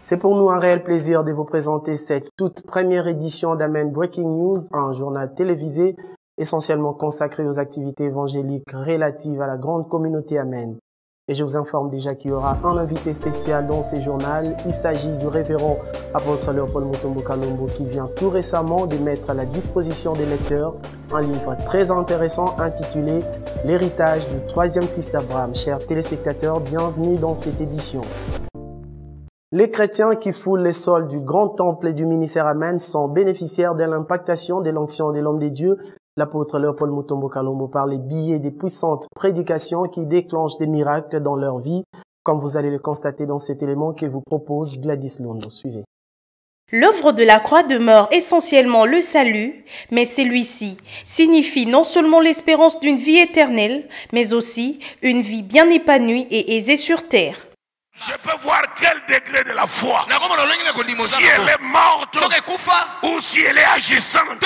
C'est pour nous un réel plaisir de vous présenter cette toute première édition d'Amen Breaking News, un journal télévisé essentiellement consacré aux activités évangéliques relatives à la grande communauté Amen. Et je vous informe déjà qu'il y aura un invité spécial dans ce journal. Il s'agit du révérend apôtre Léopold Mutombo Kalombo qui vient tout récemment de mettre à la disposition des lecteurs un livre très intéressant intitulé « L'héritage du troisième fils d'Abraham ». Chers téléspectateurs, bienvenue dans cette édition. Les chrétiens qui foulent les sols du grand temple et du ministère Amen sont bénéficiaires de l'impactation de l'onction de l'homme de Dieu, l'apôtre Léopold Mutombo Kalombo, par les billets des puissantes prédications qui déclenchent des miracles dans leur vie, comme vous allez le constater dans cet élément que vous propose Gladys Londo. Suivez. L'œuvre de la croix demeure essentiellement le salut, mais celui-ci signifie non seulement l'espérance d'une vie éternelle, mais aussi une vie bien épanouie et aisée sur terre. Je peux voir quel degré de la foi. Si elle est morte ou si elle est agissante,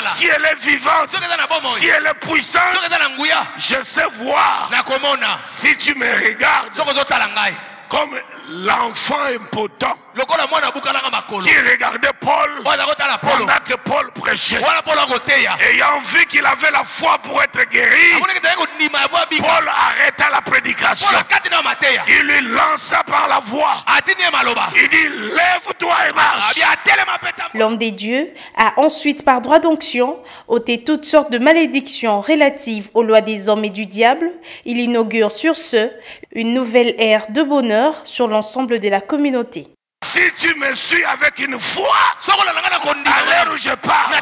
si elle est vivante, si elle est puissante, je sais voir. Si tu me regardes comme l'enfant impotent qui regardait Paul pendant que Paul prêchait, ayant vu qu'il avait la foi pour être guéri, Paul arrêta la prédication. Il lui lança par la voix. Il dit: lève-toi et marche. L'homme des dieux a ensuite, par droit d'onction, ôté toutes sortes de malédictions relatives aux lois des hommes et du diable. Il inaugure sur ce une nouvelle ère de bonheur sur l'ensemble de la communauté. Si tu me suis avec une foi, à l'heure où je parle,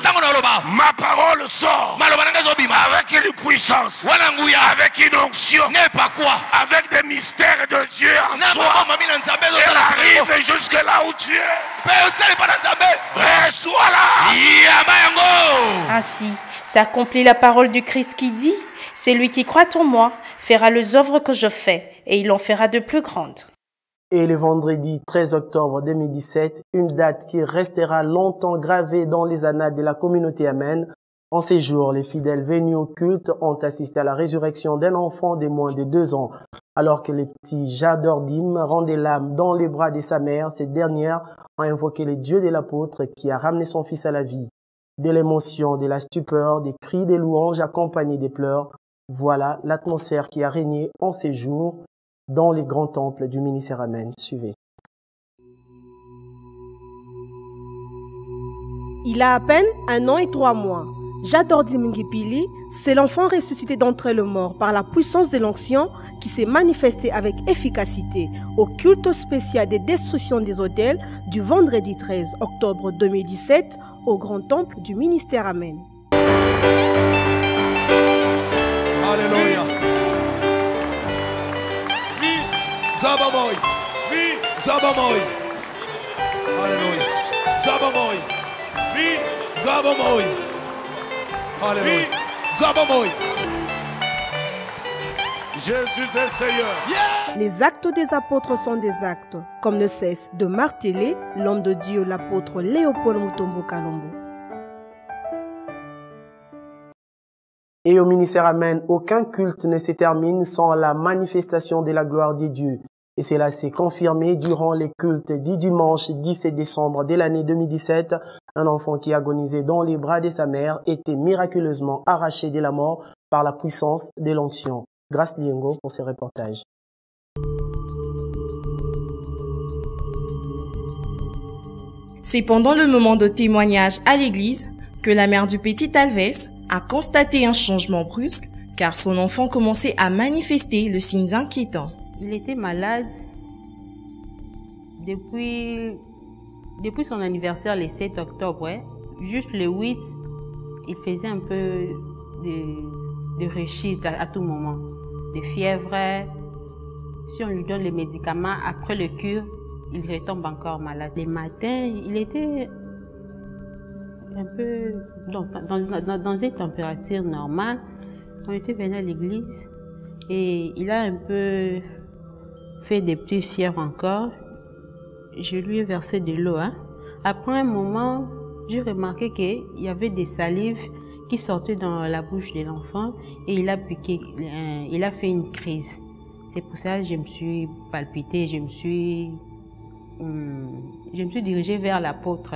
ma parole sort avec une puissance, avec une onction, avec des mystères de Dieu en soi. Elle arrive jusque là où tu es. Reçois là. Ainsi s'accomplit la parole du Christ qui dit: celui qui croit en moi fera les œuvres que je fais, et il en fera de plus grandes. Et le vendredi 13 octobre 2017, une date qui restera longtemps gravée dans les annales de la communauté Amen. En ces jours, les fidèles venus au culte ont assisté à la résurrection d'un enfant de moins de 2 ans. Alors que les petits Jadordim rendaient l'âme dans les bras de sa mère, cette dernière a invoqué le Dieu de l'apôtre qui a ramené son fils à la vie. De l'émotion, de la stupeur, des cris, des louanges accompagnés des pleurs. Voilà l'atmosphère qui a régné en ces jours dans les grands temples du ministère Amen. Suivez. Il a à peine 1 an et 3 mois. Jadordim Ngipili, c'est l'enfant ressuscité d'entre les morts par la puissance de l'onction qui s'est manifestée avec efficacité au culte spécial des destructions des autels du vendredi 13 octobre 2017 au grand temple du ministère Amen. Alléluia. Zabamoy. Zabamoy. Alléluia. Zabamoy. Zabamoy. Alléluia. Zabamoy. Jésus est Seigneur. Yeah. Les actes des apôtres sont des actes, comme ne cesse de marteler l'homme de Dieu, l'apôtre Léopold Mutombo Kalombo. Et au ministère Amen, aucun culte ne se termine sans la manifestation de la gloire de Dieu. Et cela s'est confirmé durant les cultes du dimanche 17 décembre de l'année 2017. Un enfant qui agonisait dans les bras de sa mère était miraculeusement arraché de la mort par la puissance de l'onction. Grâce Liengo pour ce reportage. C'est pendant le moment de témoignage à l'église que la mère du petit Alves a constaté un changement brusque car son enfant commençait à manifester le signe inquiétant. Il était malade depuis son anniversaire le 7 octobre. Juste le 8, il faisait un peu de rechute à tout moment, de fièvre. Si on lui donne les médicaments, après le cure, il retombe encore malade. Les matins, il était un peu dans une température normale. On était venu à l'église et il a un peu fait des petits fièvres encore. Je lui ai versé de l'eau. Après un moment, j'ai remarqué qu'il y avait des salives qui sortaient dans la bouche de l'enfant et il a piqué, il a fait une crise. C'est pour ça que je me suis palpitée, je me suis je me suis dirigée vers l'apôtre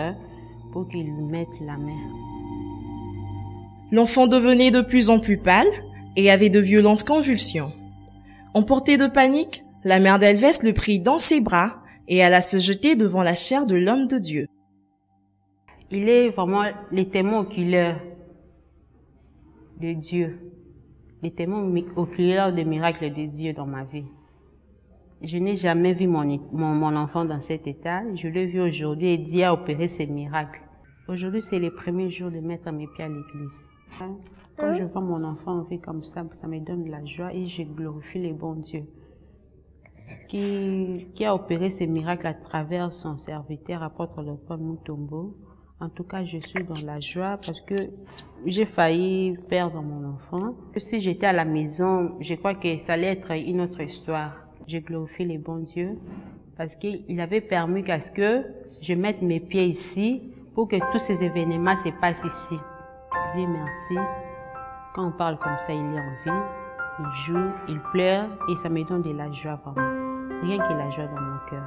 pour qu'il lui mette la main. L'enfant devenait de plus en plus pâle et avait de violentes convulsions. Emportée de panique, la mère d'Elvès le prit dans ses bras et alla se jeter devant la chair de l'homme de Dieu. Il est vraiment les témoins oculaires de Dieu, les témoins oculaires des miracles de Dieu dans ma vie. Je n'ai jamais vu mon enfant dans cet état. Je l'ai vu aujourd'hui et Dieu a opéré ses miracles. Aujourd'hui, c'est les premiers jours de mettre mes pieds à l'église. Quand je vois mon enfant en vie comme ça me donne de la joie et je glorifie le bon Dieu qui a opéré ces miracles à travers son serviteur, apôtre Léopold Mutombo. En tout cas, je suis dans la joie parce que j'ai failli perdre mon enfant. Si j'étais à la maison, je crois que ça allait être une autre histoire. Je glorifie le bon Dieu parce qu'il avait permis qu'à ce que je mette mes pieds ici pour que tous ces événements se passent ici. Dieu merci. Quand on parle comme ça, il est en vie, il joue, il pleure et ça me donne de la joie vraiment. Rien que la joie dans mon cœur.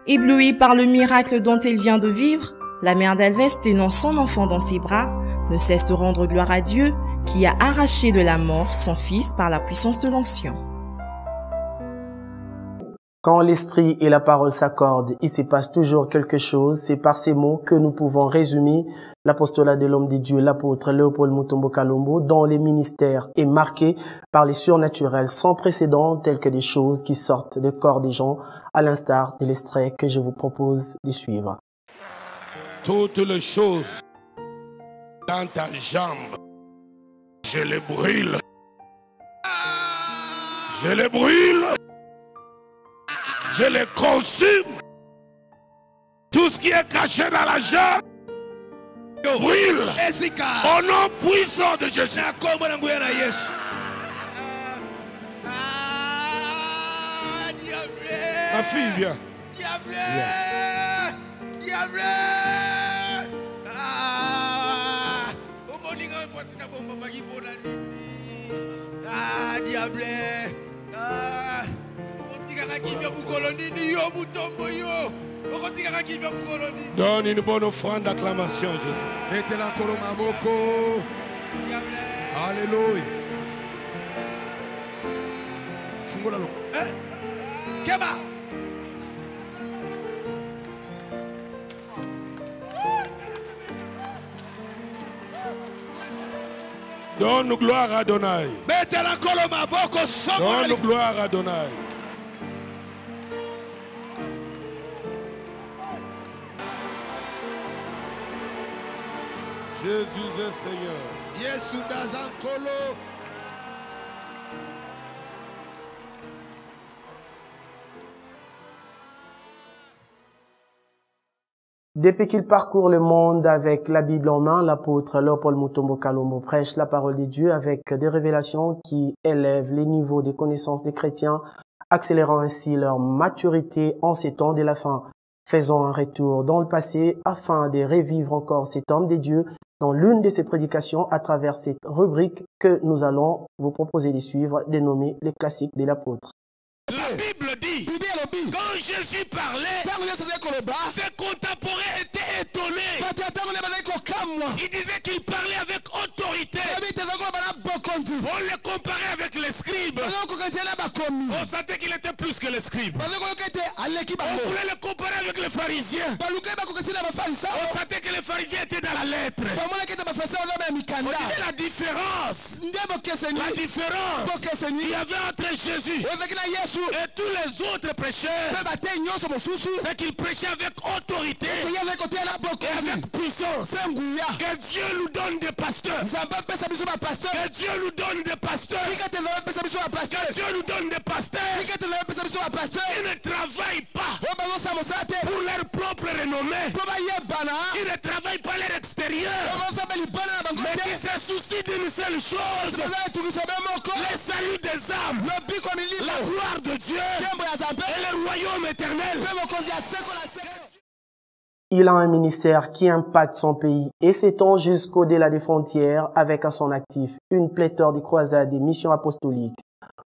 Éblouie par le miracle dont elle vient de vivre, la mère d'Elvès, tenant son enfant dans ses bras, ne cesse de rendre gloire à Dieu qui a arraché de la mort son fils par la puissance de l'onction. Quand l'esprit et la parole s'accordent, il se passe toujours quelque chose. C'est par ces mots que nous pouvons résumer l'apostolat de l'homme de Dieu, l'apôtre Léopold Mutombo Kalombo, dont les ministères est marqué par les surnaturels sans précédent, tels que des choses qui sortent du corps des gens, à l'instar de l'extrait que je vous propose de suivre. Toutes les choses dans ta jambe, je les brûle. Je les brûle. Je les consume. Tout ce qui est caché dans la jambe brûle. Au nom puissant de Jésus. Ma fille, viens. Donne une bonne offrande d'acclamation, Jésus. Alléluia. Fungola loko. Keba. Donne gloire à Adonai. Donne gloire à Adonai. Jésus est Seigneur. Yesu dazankolo. Depuis qu'il parcourt le monde avec la Bible en main, l'apôtre Léopold Mutombo Kalombo prêche la parole de Dieu avec des révélations qui élèvent les niveaux de connaissances des chrétiens, accélérant ainsi leur maturité en ces temps de la fin. Faisons un retour dans le passé afin de revivre encore cet homme de Dieu dans l'une de ses prédications à travers cette rubrique que nous allons vous proposer de suivre, dénommée les classiques de l'apôtre. La Bible dit, quand Jésus parlait, ses contemporains étaient étonnés. Il disait qu'il parlait avec autorité. On le comparait avec les scribes. On sentait qu'il était plus que les scribes. On voulait le comparer avec les pharisiens. On sentait que les pharisiens étaient dans la lettre. On disait la différence. La différence qu'il y avait entre Jésus et tous les autres prêcheurs, c'est qu'ils prêchaient avec autorité et avec puissance. Que Dieu nous donne des pasteurs. Que Dieu nous donne des pasteurs. Que Dieu nous donne des pasteurs qui ne travaillent pas pour leur propre renommée, qui ne travaillent pas leur extérieur, mais qui se soucient d'une seule chose: le salut des âmes, la gloire de Dieu et le royaume éternel. Il a un ministère qui impacte son pays et s'étend jusqu'au-delà des frontières avec à son actif une pléthore de croisades et missions apostoliques.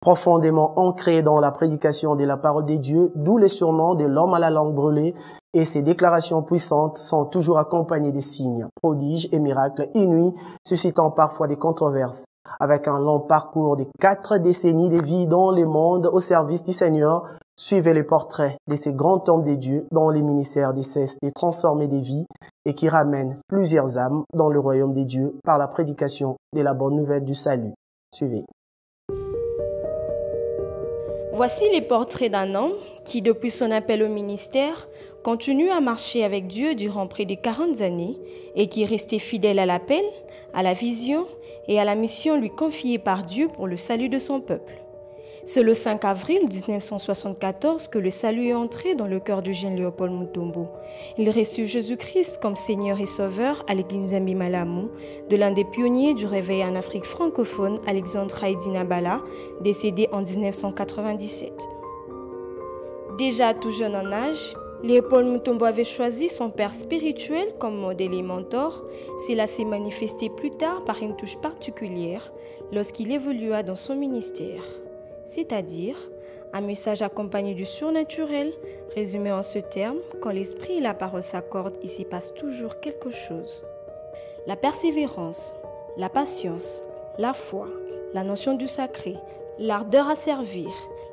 Profondément ancré dans la prédication de la parole de Dieu, d'où les surnoms de l'homme à la langue brûlée, et ses déclarations puissantes sont toujours accompagnées de signes, prodiges et miracles inouïs, suscitant parfois des controverses. Avec un long parcours de 4 décennies de vie dans le monde au service du Seigneur, suivez les portraits de ces grands hommes de Dieu dont les ministères ne cessent de transformer des vies et qui ramènent plusieurs âmes dans le royaume de Dieu par la prédication de la bonne nouvelle du salut. Suivez. Voici les portraits d'un homme qui, depuis son appel au ministère, continue à marcher avec Dieu durant près de 40 années et qui est resté fidèle à l'appel, à la vision et à la mission lui confiée par Dieu pour le salut de son peuple. C'est le 5 avril 1974 que le salut est entré dans le cœur du jeune Léopold Mutombo. Il reçut Jésus-Christ comme Seigneur et Sauveur à l'église Nzambi Malamu, de l'un des pionniers du réveil en Afrique francophone, Alexandre Haïdina Bala, décédé en 1997. Déjà tout jeune en âge, Léopold Mutombo avait choisi son père spirituel comme modèle et mentor. Cela s'est manifesté plus tard par une touche particulière lorsqu'il évolua dans son ministère. C'est-à-dire un message accompagné du surnaturel, résumé en ce terme, quand l'esprit et la parole s'accordent, il s'y passe toujours quelque chose. La persévérance, la patience, la foi, la notion du sacré, l'ardeur à servir,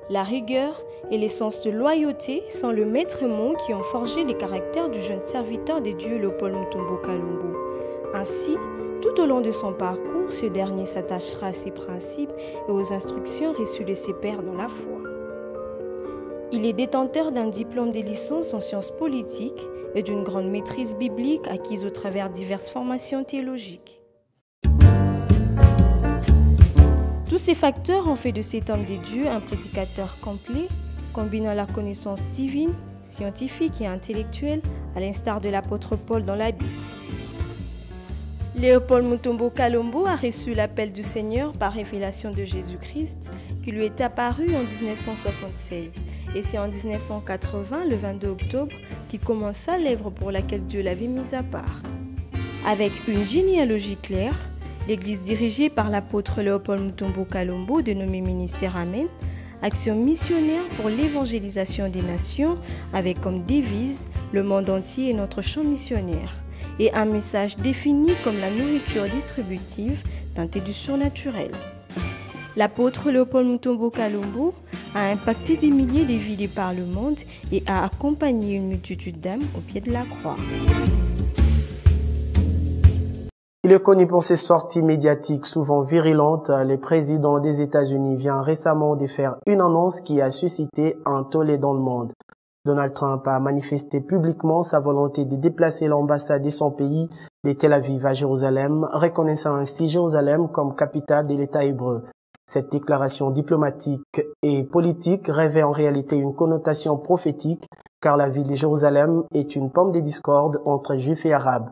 la rigueur et l'essence de loyauté sont le maître mot qui ont forgé les caractères du jeune serviteur des dieux Léopold Mutombo Kalumbu. Ainsi, tout au long de son parcours, ce dernier s'attachera à ses principes et aux instructions reçues de ses pairs dans la foi. Il est détenteur d'un diplôme de licence en sciences politiques et d'une grande maîtrise biblique acquise au travers diverses formations théologiques. Tous ces facteurs ont fait de cet homme des dieux un prédicateur complet, combinant la connaissance divine, scientifique et intellectuelle, à l'instar de l'apôtre Paul dans la Bible. Léopold Mutombo Kalumbu a reçu l'appel du Seigneur par révélation de Jésus-Christ qui lui est apparu en 1976. Et c'est en 1980, le 22 octobre, qu'il commença l'œuvre pour laquelle Dieu l'avait mis à part. Avec une généalogie claire, l'église dirigée par l'apôtre Léopold Mutombo Kalumbu, dénommée Ministère Amen, action missionnaire pour l'évangélisation des nations, avec comme devise « Le monde entier est notre champ missionnaire » et un message défini comme la nourriture distributive teintée du surnaturel. L'apôtre Léopold Mutombo Kalumbu a impacté des milliers de vies de par le monde et a accompagné une multitude d'âmes au pied de la croix. Il est connu pour ses sorties médiatiques souvent virulentes. Le président des États-Unis vient récemment de faire une annonce qui a suscité un tollé dans le monde. Donald Trump a manifesté publiquement sa volonté de déplacer l'ambassade de son pays de Tel Aviv à Jérusalem, reconnaissant ainsi Jérusalem comme capitale de l'État hébreu. Cette déclaration diplomatique et politique revêt en réalité une connotation prophétique, car la ville de Jérusalem est une pomme de discorde entre juifs et arabes.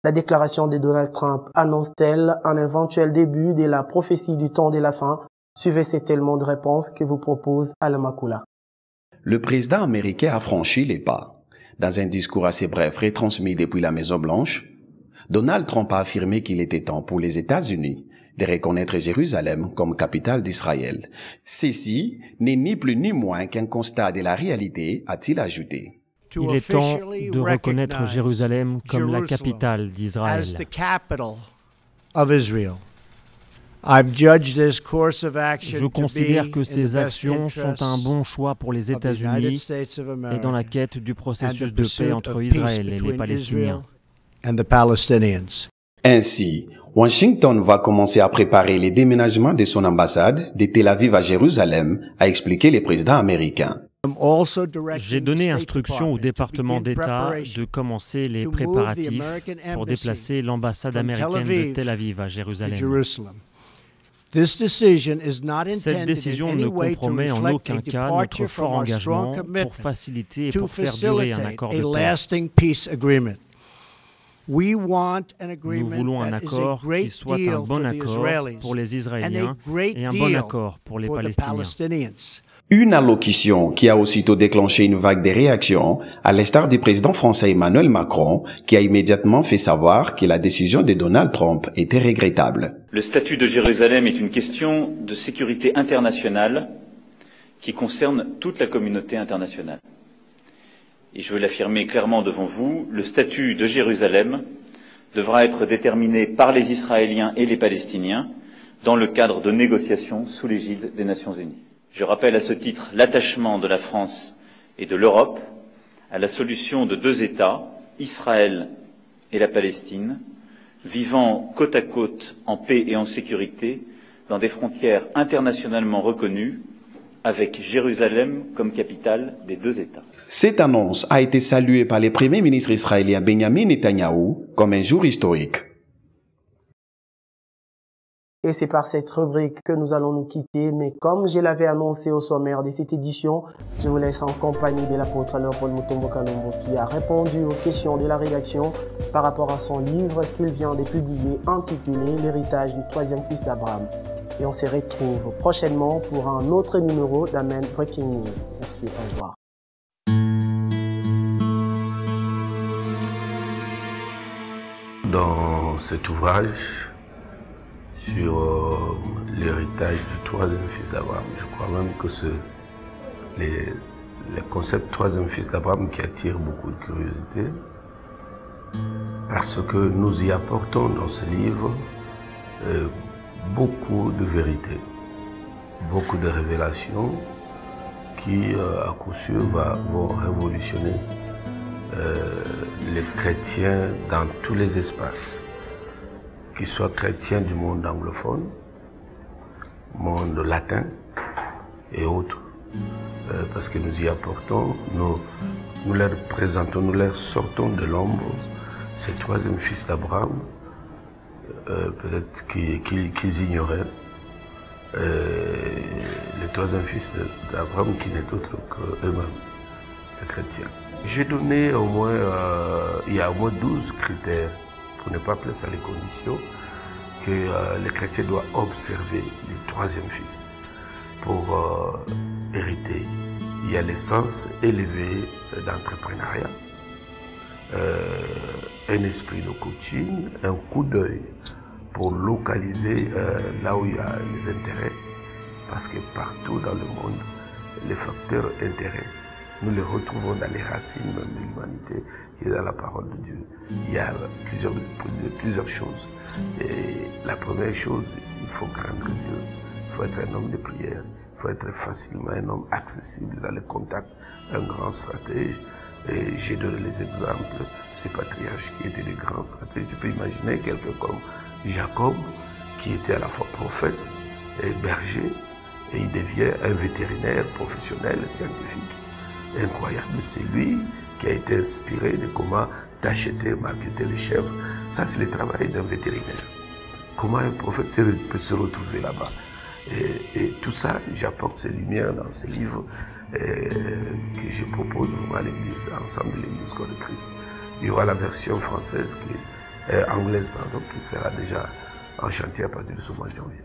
La déclaration de Donald Trump annonce-t-elle un éventuel début de la prophétie du temps de la fin? Suivez cet élément de réponse que vous propose Alamakula. Le président américain a franchi les pas. Dans un discours assez bref retransmis depuis la Maison-Blanche, Donald Trump a affirmé qu'il était temps pour les États-Unis de reconnaître Jérusalem comme capitale d'Israël. Ceci n'est ni plus ni moins qu'un constat de la réalité, a-t-il ajouté. Il est temps de reconnaître Jérusalem comme la capitale d'Israël. Je considère que ces actions sont un bon choix pour les États-Unis et dans la quête du processus de paix entre Israël et les Palestiniens. Ainsi, Washington va commencer à préparer les déménagements de son ambassade de Tel Aviv à Jérusalem, a expliqué le président américain. J'ai donné instruction au département d'État de commencer les préparatifs pour déplacer l'ambassade américaine de Tel Aviv à Jérusalem. Cette décision ne compromet en aucun cas notre fort engagement pour faciliter et pour faire durer un accord de paix. Nous voulons un accord qui soit un bon accord pour les Israéliens et un bon accord pour les Palestiniens. Une allocution qui a aussitôt déclenché une vague de réactions, à l'instar du président français Emmanuel Macron, qui a immédiatement fait savoir que la décision de Donald Trump était regrettable. Le statut de Jérusalem est une question de sécurité internationale qui concerne toute la communauté internationale. Et je veux l'affirmer clairement devant vous, le statut de Jérusalem devra être déterminé par les Israéliens et les Palestiniens dans le cadre de négociations sous l'égide des Nations Unies. Je rappelle à ce titre l'attachement de la France et de l'Europe à la solution de deux États, Israël et la Palestine, vivant côte à côte en paix et en sécurité dans des frontières internationalement reconnues, avec Jérusalem comme capitale des deux États. Cette annonce a été saluée par le Premier ministre israélien Benjamin Netanyahou comme un jour historique. Et c'est par cette rubrique que nous allons nous quitter. Mais comme je l'avais annoncé au sommaire de cette édition, je vous laisse en compagnie de l'apôtre Léopold Mutombo Kalombo qui a répondu aux questions de la rédaction par rapport à son livre qu'il vient de publier intitulé « L'héritage du troisième fils d'Abraham ». Et on se retrouve prochainement pour un autre numéro d'Amen Breaking News. Merci, au revoir. Dans cet ouvrage sur l'héritage du troisième fils d'Abraham, je crois même que c'est le concept troisième fils d'Abraham qui attire beaucoup de curiosité, parce que nous y apportons dans ce livre beaucoup de vérités, beaucoup de révélations qui, à coup sûr, vont révolutionner les chrétiens dans tous les espaces, qu'ils soient chrétiens du monde anglophone, monde latin et autres, parce que nous y apportons, nous leur présentons, nous leur sortons de l'ombre ce troisième fils d'Abraham, peut-être qu'ils ignoraient, le troisième fils d'Abraham qui n'est autre qu'eux-mêmes, les chrétiens. J'ai donné au moins, il y a au moins 12 critères, pour ne pas appeler ça les conditions, que les chrétiens doivent observer le troisième fils pour hériter. Il y a l'essence élevée d'entrepreneuriat, un esprit de coaching, un coup d'œil pour localiser là où il y a les intérêts, parce que partout dans le monde, les facteurs intérêts, nous les retrouvons dans les racines de l'humanité et dans la parole de Dieu. Il y a plusieurs choses. Et la première chose, il faut craindre Dieu, il faut être un homme de prière, il faut être facilement un homme accessible dans le contact, un grand stratège. Et j'ai donné les exemples des patriarches qui étaient des grands stratèges. Tu peux imaginer quelqu'un comme Jacob, qui était à la fois prophète et berger, et il devient un vétérinaire professionnel, scientifique. Incroyable, c'est lui qui a été inspiré de comment t'acheter, marketer les chèvres. Ça, c'est le travail d'un vétérinaire. Comment un prophète peut se retrouver là-bas. Et tout ça, j'apporte ces lumières dans ce livre que je propose à l'Église, ensemble de l'Église Corps de Christ. Il y aura la version française, anglaise, pardon, qui sera déjà en chantier à partir de ce mois de janvier.